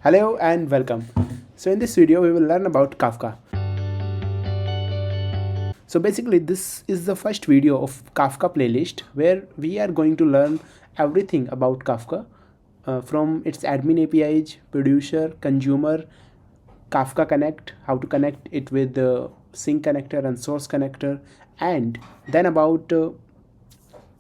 Hello and welcome. So in this video we will learn about Kafka. So basically this is the first video of Kafka playlist where we are going to learn everything about Kafka from its admin APIs, producer, consumer, Kafka Connect, how to connect it with the sync connector and source connector, and then about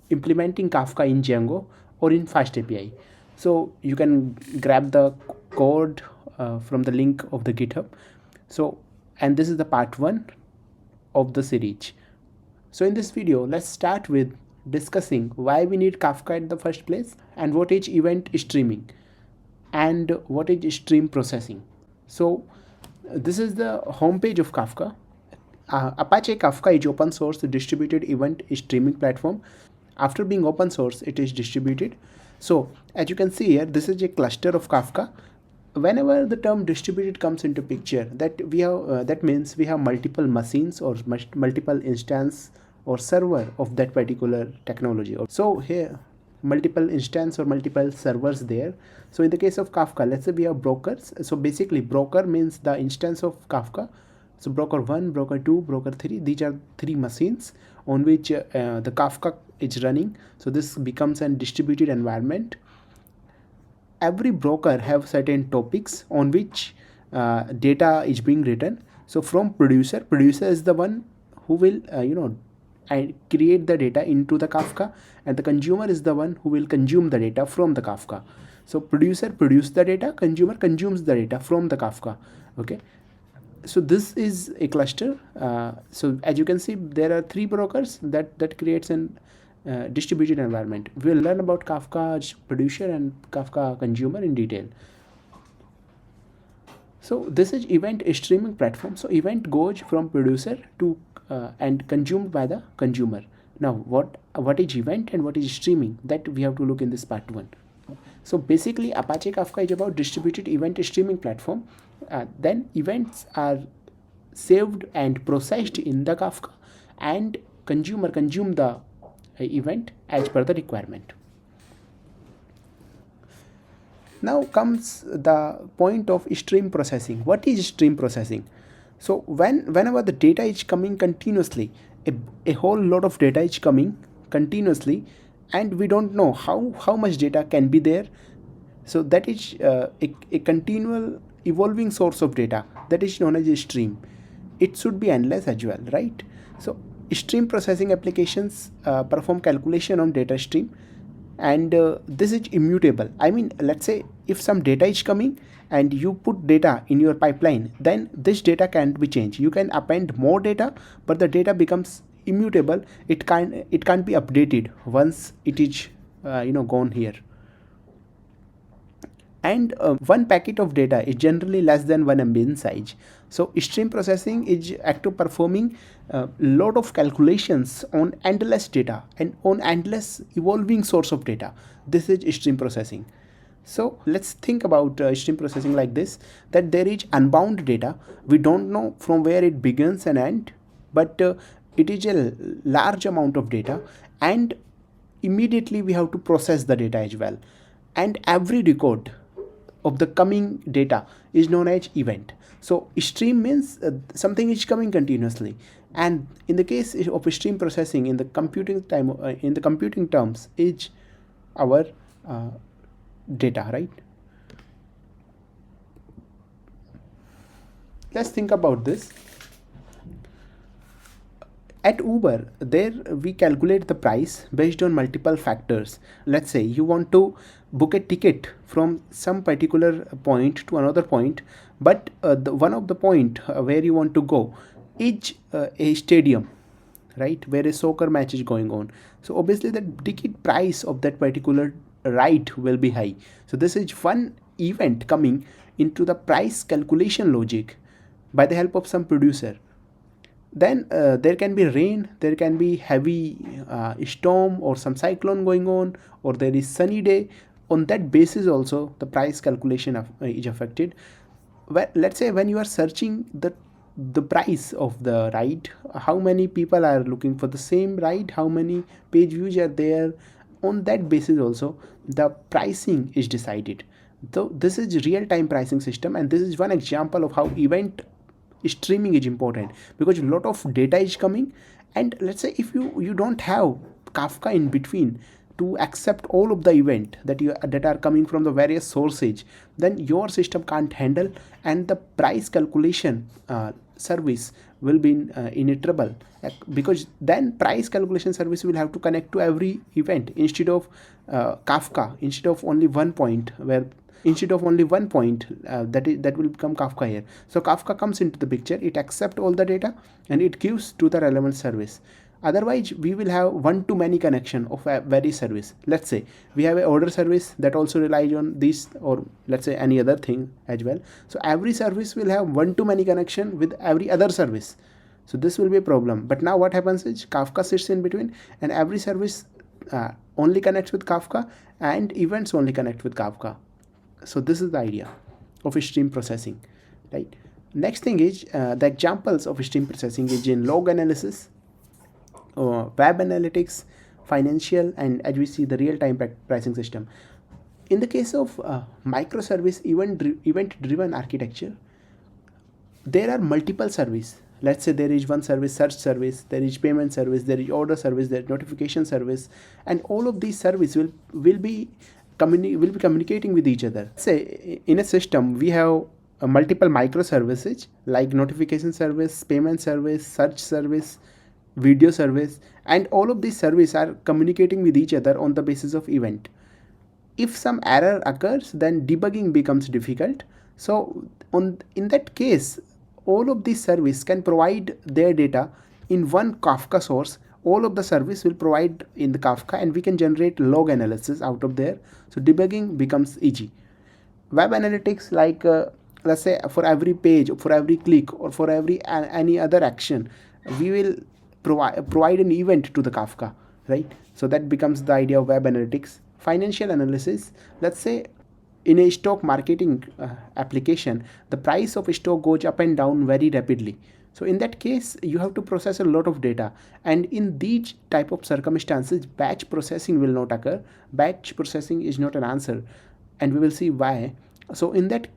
implementing Kafka in Django or in Fast API. So you can grab the code from the link of the GitHub. So, and this is the part 1 of the series. So in this video, let's start with discussing why we need Kafka in the first place and what is event streaming and what is stream processing. So this is the homepage of Kafka. Apache Kafka is open source distributed event streaming platform. After being open source, it is distributed. So as you can see here, this is a cluster of Kafka. Whenever the term distributed comes into picture, that means we have multiple machines or multiple instance or server of that particular technology. So here multiple instance or multiple servers there. So in the case of Kafka, let's say we have brokers. So basically broker means the instance of Kafka. So broker 1, broker 2, broker 3, these are 3 machines on which the Kafka is running. So this becomes a distributed environment. Every broker have certain topics on which data is being written. So from producer is the one who will and create the data into the Kafka, and the consumer is the one who will consume the data from the Kafka. So producer produces the data, consumer consumes the data from the Kafka. Okay, so this is a cluster. So as you can see, there are 3 brokers that creates an distributed environment. We'll learn about Kafka producer and Kafka consumer in detail. So this is event streaming platform. So event goes from producer to and consumed by the consumer. Now what is event and what is streaming, that we have to look in this part 1. So basically Apache Kafka is about distributed event streaming platform. Then events are saved and processed in the Kafka, and consumer consume the event as per the requirement. Now comes the point of stream processing. What is stream processing? So whenever the data is coming continuously, a whole lot of data is coming continuously, and we don't know how much data can be there. So that is a continual evolving source of data, that is known as a stream. It should be endless as well, right? So stream processing applications perform calculation on data stream, and this is immutable. I mean, let's say if some data is coming and you put data in your pipeline, then this data can't be changed. You can append more data, but the data becomes immutable. It can't be updated once it is gone here. And one packet of data is generally less than 1 MB in size. So stream processing is active performing a lot of calculations on endless data and on endless evolving source of data. This is stream processing. So let's think about stream processing like this, that there is unbound data. We don't know from where it begins and ends, but it is a large amount of data, and immediately we have to process the data as well. And every record of the coming data is known as event. So stream means something is coming continuously, and in the case of stream processing, in the computing terms, is our data, right? Let's think about this. At Uber, there we calculate the price based on multiple factors. Let's say you want to book a ticket from some particular point to another point, but one of the point where you want to go is a stadium, right, where a soccer match is going on. So obviously the ticket price of that particular ride will be high. So this is one event coming into the price calculation logic by the help of some producer. Then there can be rain, there can be heavy storm or some cyclone going on, or there is sunny day. On that basis also the price calculation is affected. Well, let's say when you are searching the price of the ride, how many people are looking for the same ride, how many page views are there, on that basis also the pricing is decided. So this is real-time pricing system, and this is one example of how event streaming is important, because a lot of data is coming, and let's say if you don't have Kafka in between to accept all of the event that are coming from the various sources, then your system can't handle, and the price calculation service will be in a trouble, because then price calculation service will have to connect to every event instead of Kafka, instead of only one point, that will become Kafka here. So Kafka comes into the picture, it accepts all the data and it gives to the relevant service. Otherwise we will have one to many connection of a very service. Let's say we have a order service that also relies on this, or let's say any other thing as well. So every service will have one to many connection with every other service. So this will be a problem. But now what happens is Kafka sits in between, and every service only connects with Kafka, and events only connect with Kafka. So this is the idea of stream processing, right? Next thing is the examples of stream processing is in log analysis, web analytics, financial, and as we see the real-time pricing system. In the case of microservice event driven architecture, there are multiple service. Let's say there is one service, search service, there is payment service, there is order service, there is notification service, and all of these service will be communicating with each other. Say in a system we have multiple microservices like notification service, payment service, search service, video service, and all of these services are communicating with each other on the basis of event. If some error occurs, then debugging becomes difficult. So in that case, all of these services can provide their data in one Kafka source. All of the service will provide in the Kafka, and we can generate log analysis out of there. So debugging becomes easy. Web analytics, like let's say for every page, for every click, or for every any other action, we will provide an event to the Kafka, right? So that becomes the idea of web analytics. Financial analysis, let's say in a stock marketing application, the price of a stock goes up and down very rapidly. So in that case you have to process a lot of data, and in these type of circumstances batch processing will not occur. Batch processing is not an answer, and we will see why. So in that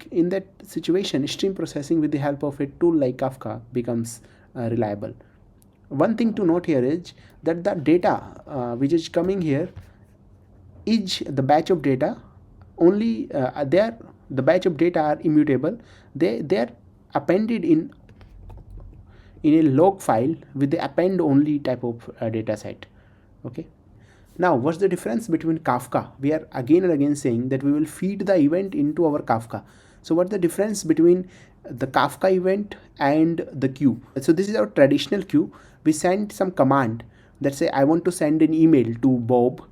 situation, stream processing with the help of a tool like Kafka becomes reliable. One thing to note here is that the data which is coming here is the batch of data only. The batch of data are immutable. They are appended in a log file with the append only type of data set. Okay. Now what's the difference between Kafka? We are again and again saying that we will feed the event into our Kafka. So what's the difference between the Kafka event and the queue? So this is our traditional queue. We send some command that say I want to send an email to Bob,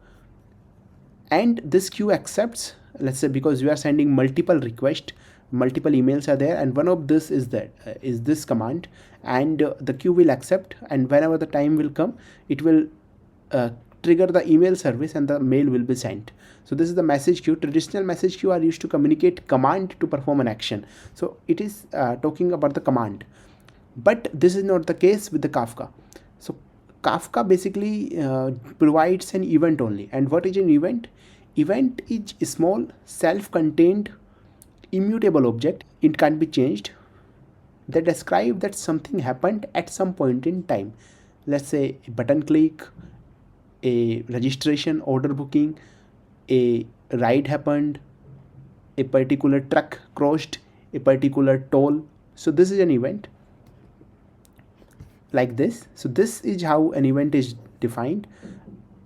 and this queue accepts. Let's say because we are sending multiple requests, multiple emails are there, and one of this is this command, and the queue will accept, and whenever the time will come, it will trigger the email service and the mail will be sent. So this is the message queue. Traditional message queue are used to communicate command to perform an action. So it is talking about the command, but this is not the case with the Kafka. So Kafka basically provides an event only. And what is an event? Event is a small self-contained immutable object. It can't be changed. They describe that something happened at some point in time. Let's say a button click, a registration, order booking, a ride happened, a particular truck crossed a particular toll. So this is an event like this. So this is how an event is defined.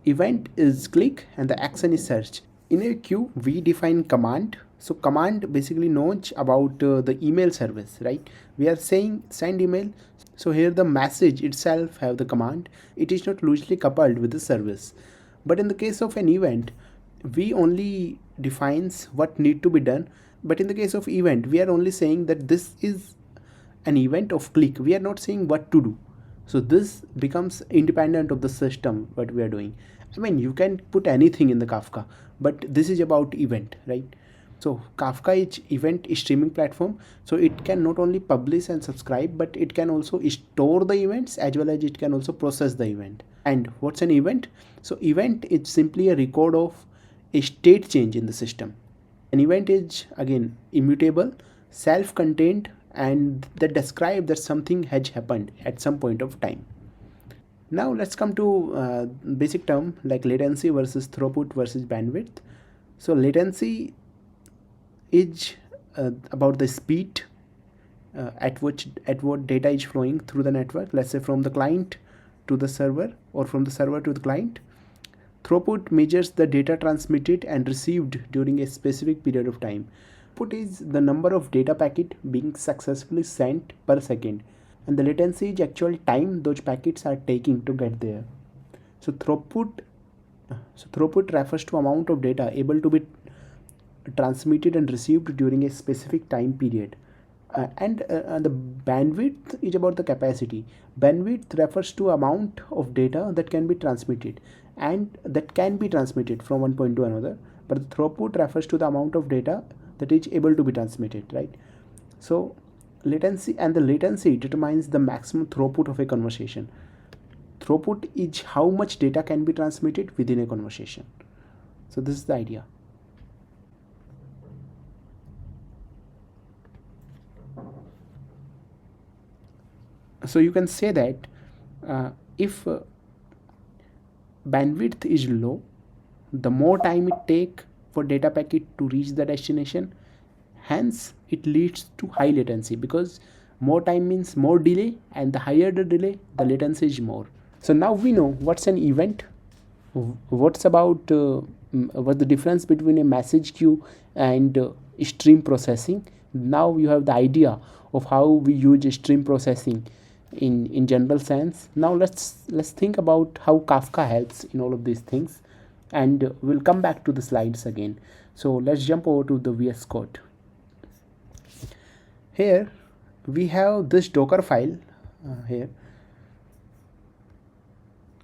Event is click and the action is search. In a queue we define command. So command basically knows about the email service, right? We are saying send email. So here the message itself have the command. It is not loosely coupled with the service. But in the case of an event, we only defines what need to be done. But in the case of event, we are only saying that this is an event of click. We are not saying what to do. So this becomes independent of the system what we are doing. I mean, you can put anything in the Kafka, but this is about event, right? So Kafka is event streaming platform. So it can not only publish and subscribe, but it can also store the events as well as it can also process the event. And what's an event? So event is simply a record of a state change in the system. An event is again immutable, self-contained, and that describe that something has happened at some point of time. Now let's come to basic term like latency versus throughput versus bandwidth. So latency is about the speed at what data is flowing through the network, let's say from the client to the server or from the server to the client. Throughput measures the data transmitted and received during a specific period of time. Throughput is the number of data packet being successfully sent per second, and the latency is actually time those packets are taking to get there. So throughput refers to amount of data able to be transmitted and received during a specific time period. And the bandwidth is about the capacity. Bandwidth refers to amount of data that can be transmitted and that can be transmitted from one point to another, but the throughput refers to the amount of data that is able to be transmitted, right? So the latency determines the maximum throughput of a conversation. Throughput is how much data can be transmitted within a conversation. So this is the idea. So you can say that if bandwidth is low, the more time it take for data packet to reach the destination, hence it leads to high latency, because more time means more delay, and the higher the delay, the latency is more. So now we know what's an event, what's about what the difference between a message queue and stream processing. Now you have the idea of how we use stream processing in general sense. Now let's think about how Kafka helps in all of these things, and we'll come back to the slides again. So let's jump over to the VS Code. Here we have this Docker file. Here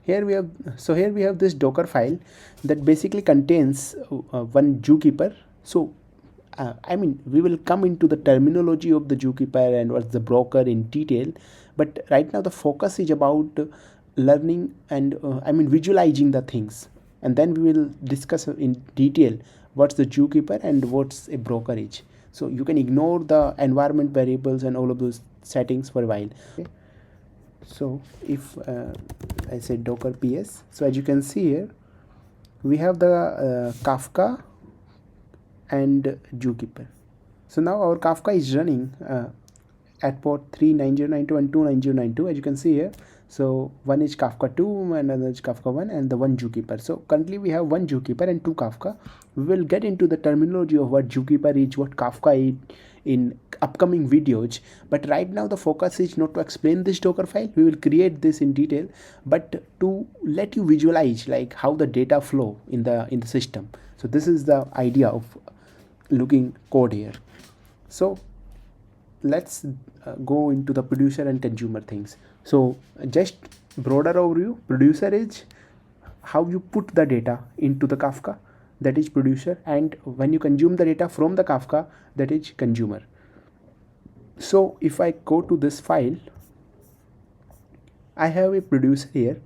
we have this Docker file that basically contains one zookeeper. So I mean, we will come into the terminology of the zookeeper and what's the broker in detail, but right now the focus is about learning and visualizing the things, and then we will discuss in detail what's the zookeeper and what's a brokerage. So you can ignore the environment variables and all of those settings for a while. Okay. So if I say docker ps, so as you can see here, we have the Kafka and zookeeper. So now our Kafka is running at port 39092 and 29092, as you can see here. So one is Kafka 2 and another is Kafka 1 and the one zookeeper. So currently we have one zookeeper and two Kafka. We will get into the terminology of what zookeeper is, what Kafka is in upcoming videos, but right now the focus is not to explain this Docker file. We will create this in detail, but to let you visualize like how the data flow in the system. So this is the idea of looking code here. So let's go into the producer and consumer things. So just broader overview, producer is how you put the data into the Kafka, that is producer, and when you consume the data from the Kafka, that is consumer. So if I go to this file, I have a producer here.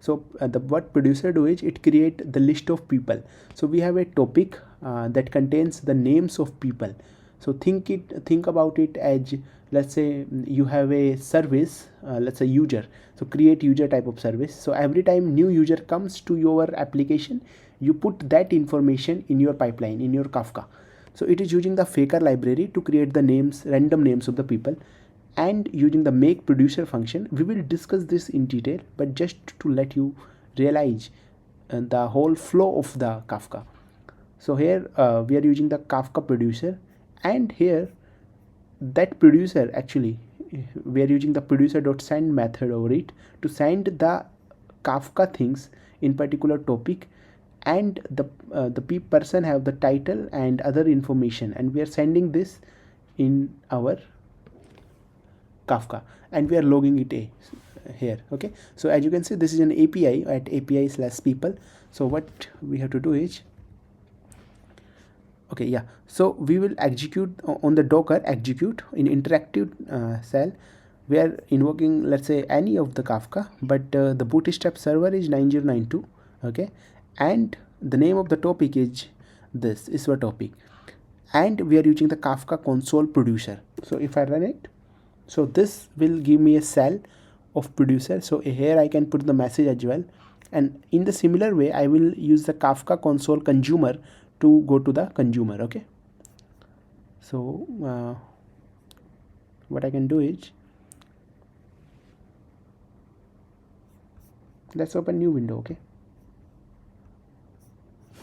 So what producer do is it create the list of people. So we have a topic that contains the names of people. So think about it as, let's say you have a service, let's say user. So create user type of service. So every time new user comes to your application, you put that information in your pipeline, in your Kafka. So it is using the faker library to create the names, random names of the people, and using the make producer function. We will discuss this in detail, but just to let you realize the whole flow of the Kafka. So here we are using the Kafka producer, and here that producer, actually we are using the producer.send method over it to send the Kafka things in particular topic, and the person have the title and other information, and we are sending this in our Kafka, and we are logging it here. Okay, so as you can see, this is an API at API/people. So what we have to do is, okay, yeah, so we will execute on the Docker execute in interactive cell. We are invoking, let's say, any of the Kafka, but the bootstrap server is 9092. Okay, and the name of the topic is this is our topic. and we are using the Kafka console producer. So if I run it, so this will give me a cell of producer. So here I can put the message as well, and in the similar way I will use the Kafka console consumer to go to the consumer. Okay, so what I can do is, let's open new window. Okay,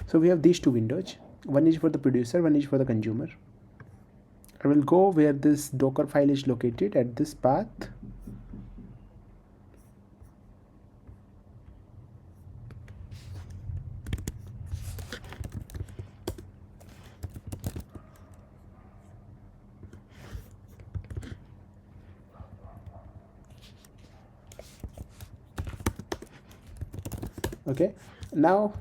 so we have these two windows, one is for the producer, one is for the consumer. I will go where this Docker file is located at this path. Okay, now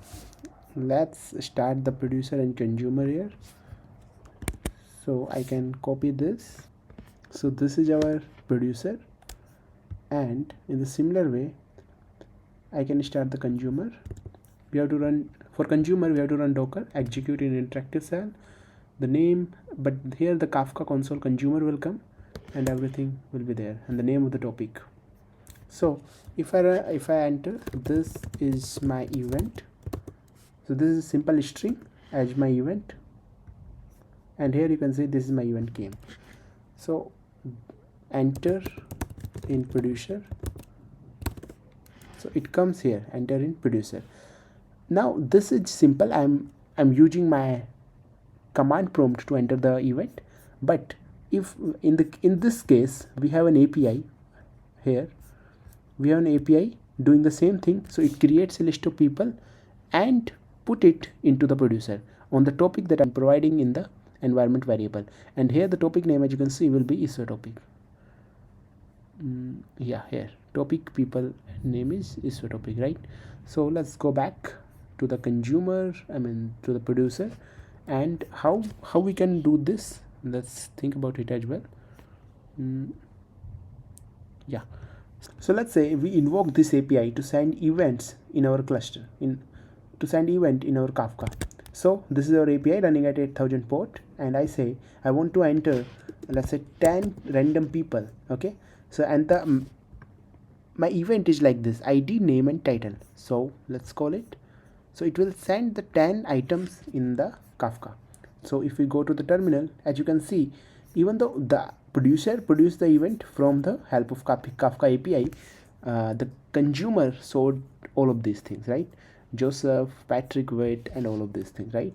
let's start the producer and consumer here. So I can copy this. So this is our producer, and in the similar way I can start the consumer. We have to run, for consumer we have to run docker execute in interactive cell, the name, but here the Kafka console consumer will come and everything will be there, and the name of the topic. So if I enter, this is my event. So this is a simple string as my event, and here you can see this is my event came. So enter in producer, so it comes here, enter in producer. Now this is simple. I'm using my command prompt to enter the event, but if in this case we have an API here, we have an API doing the same thing. So it creates a list of people and put it into the producer on the topic that I'm providing in the environment variable, and here the topic name, as you can see, will be ISO topic. Yeah, here topic people name is ISO topic, right? So let's go back to the consumer, to the producer, and how we can do this. Let's think about it as well. Yeah, so let's say we invoke this API to send events in our cluster, to send event in our Kafka. So this is our API running at 8000 port, and I say I want to enter, let's say 10 random people. Okay, so and the my event is like this: ID, name and title. So let's call it, so it will send the 10 items in the Kafka. So if we go to the terminal, as you can see, even though the producer produced the event from the help of Kafka API, the consumer showed all of these things, right? Joseph, Patrick, Wait, and all of these things, right?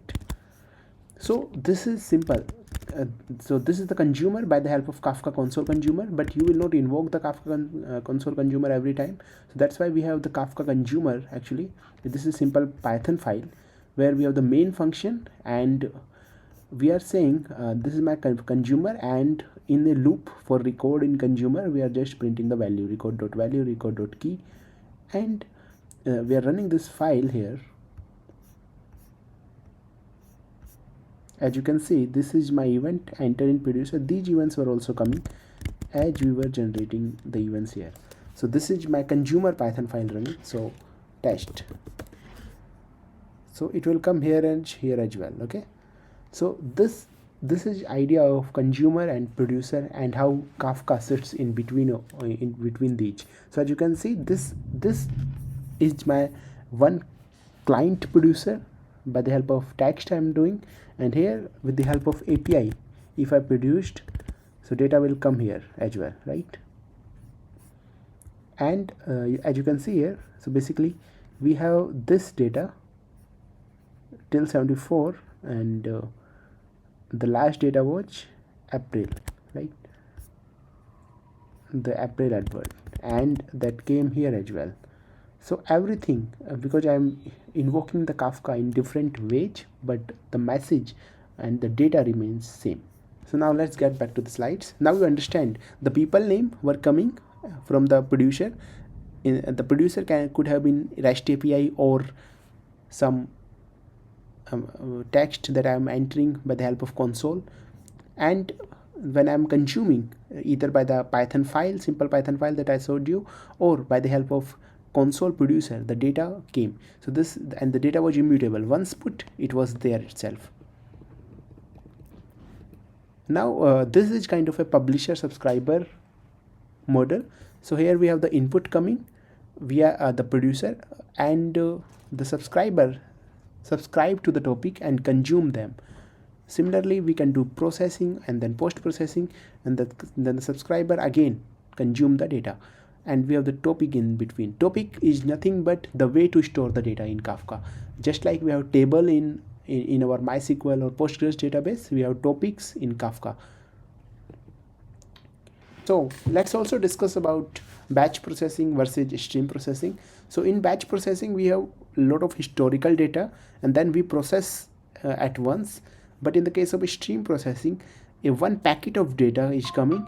So this is simple. So this is the consumer by the help of Kafka console consumer, but you will not invoke the Kafka console consumer every time. So that's why we have the Kafka consumer. Actually, this is simple Python file where we have the main function, and we are saying this is my consumer, and in a loop for record in consumer we are just printing the value record.value, record.key, and we are running this file here. As you can see, this is my event, enter in producer. These events were also coming as we were generating the events here. So this is my consumer Python file running. So test, so it will come here and here as well. Okay, so this is idea of consumer and producer, and how Kafka sits in between these. So as you can see, this is my one client producer by the help of text I'm doing, and here with the help of API, if I produced, so data will come here as well, right? And as you can see here, so basically we have this data till 74, and the last data was April, right? The April advert, and that came here as well. So everything, because I'm invoking the Kafka in different ways, but the message and the data remains same. So now let's get back to the slides. Now you understand the people name were coming from the producer. The producer could have been REST API or some text that I'm entering by the help of console, and when I'm consuming, either by the Python file, simple Python file that I showed you, or by the help of console producer, the data came. So this, and the data was immutable. Once put, it was there itself. Now this is kind of a publisher subscriber model. So here we have the input coming via the producer, and the subscriber subscribe to the topic and consume them. Similarly, we can do processing and then post processing, and then the subscriber again consume the data, and we have the topic in between. Topic is nothing but the way to store the data in Kafka. Just like we have table in our MySQL or Postgres database, we have topics in Kafka. So let's also discuss about batch processing versus stream processing. So in batch processing, we have a lot of historical data and then we process at once. But in the case of stream processing, if one packet of data is coming,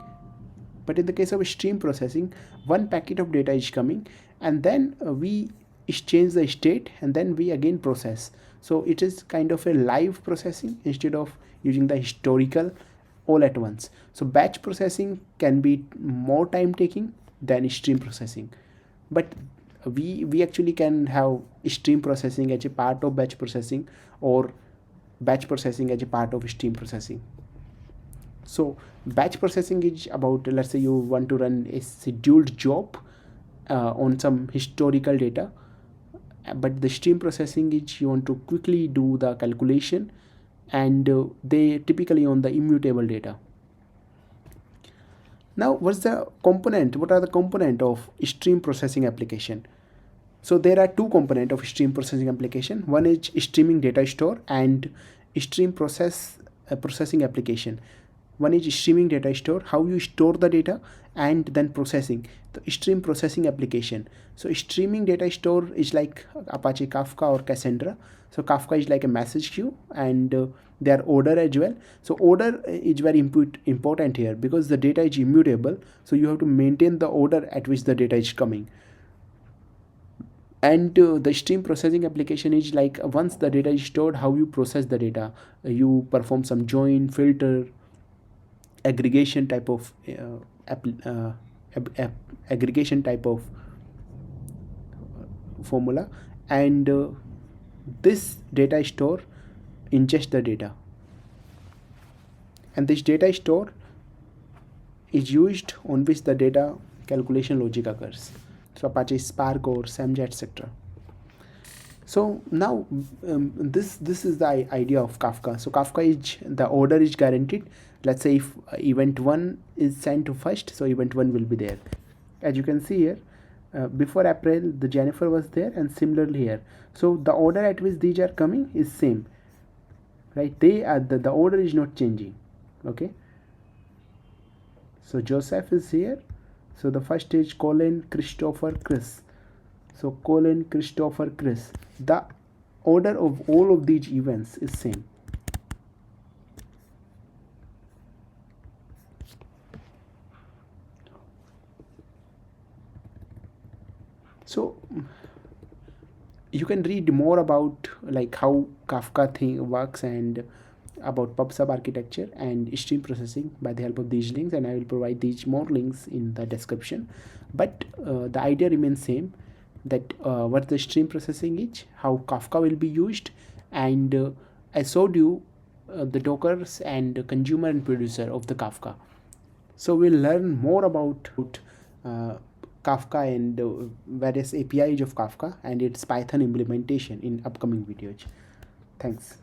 but in the case of stream processing, one packet of data is coming, and then we exchange the state and then we again process. So it is kind of a live processing instead of using the historical all at once. So batch processing can be more time taking than stream processing, but we actually can have stream processing as a part of batch processing, or batch processing as a part of stream processing. So batch processing is about, let's say you want to run a scheduled job on some historical data, but the stream processing is you want to quickly do the calculation, and they typically on the immutable data. Now what are the component of stream processing application? So there are two components of stream processing application. One is streaming data store and stream processing application. One is streaming data store, how you store the data, and then processing, the stream processing application. So streaming data store is like Apache Kafka or Cassandra. So Kafka is like a message queue, and they are order as well. So order is very important here because the data is immutable. So you have to maintain the order at which the data is coming. And the stream processing application is like once the data is stored, how you process the data. You perform some join, filter, aggregation type of aggregation type of formula, and this data store ingest the data, and this data store is used on which the data calculation logic occurs. So Apache Spark or SAMJ, etc. So now this is the idea of Kafka. So Kafka is the order is guaranteed. Let's say if event 1 is sent to first, so event 1 will be there. As you can see here, before April the Jennifer was there, and similarly here. So the order at which these are coming is same, right? They are the order is not changing. Okay, so Joseph is here. So the first is Colin, Christopher, Chris. So Colin, Christopher, Chris. The order of all of these events is same. So you can read more about like how Kafka thing works and about pub/sub architecture and stream processing by the help of these links, and I will provide these more links in the description. But the idea remains same, that what the stream processing is, how Kafka will be used, and I showed you the dockers and consumer and producer of the Kafka. So we'll learn more about Kafka and various APIs of Kafka and its Python implementation in upcoming videos. Thanks.